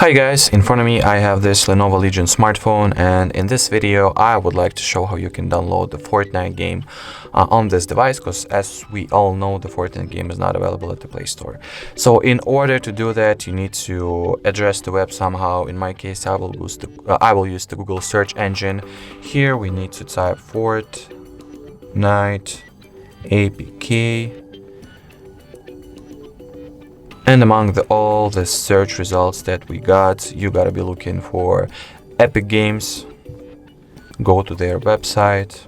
Hi guys, in front of me I have this Lenovo Legion smartphone, and in this video I would like to show how you can download the Fortnite game on this device, because as we all know, the Fortnite game is not available at the Play Store. So in order to do that, you need to address the web somehow. In my case, I will use the Google search engine. Here we need to type Fortnite APK. And among all the search results that we got, you gotta be looking for Epic Games. Go to their website.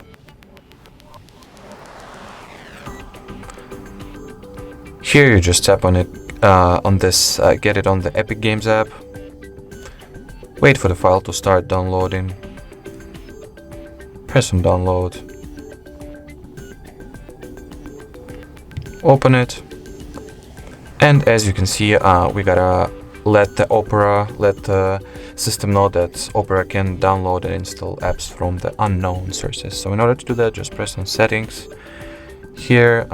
Here you just tap on it, get it on the Epic Games app. Wait for the file to start downloading. Press on download. Open it. And as you can see, we gotta let the system know that Opera can download and install apps from the unknown sources. So in order to do that, just press on settings. Here,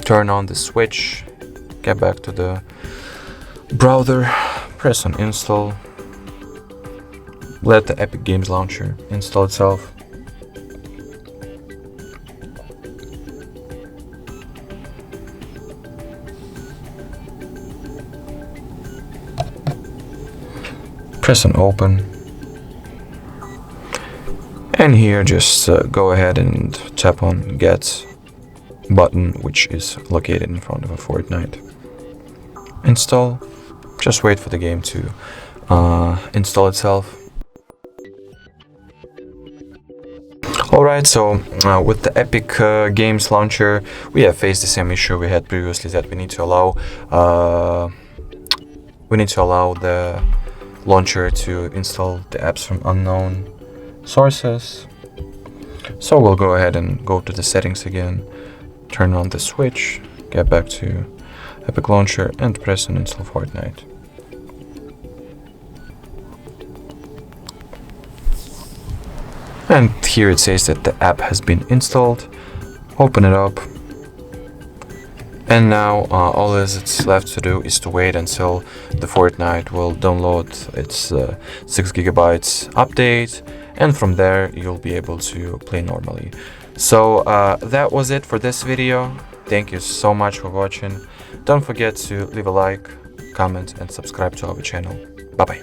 turn on the switch, get back to the browser, press on install. Let the Epic Games launcher install itself. Press on open, and here just go ahead and tap on get button, which is located in front of a Fortnite. Install. Just wait for the game to install itself. Alright, so with the Epic Games launcher, we have faced the same issue we had previously, that we need to allow the launcher to install the apps from unknown sources. So we'll go ahead and go to the settings again, turn on the switch, get back to Epic Launcher, and press on install Fortnite. And here it says that the app has been installed. Open it up. And now all that's left to do is to wait until the Fortnite will download its 6 GB update, and from there you'll be able to play normally. So that was it for this video. Thank you so much for watching. Don't forget to leave a like, comment, and subscribe to our channel. Bye bye.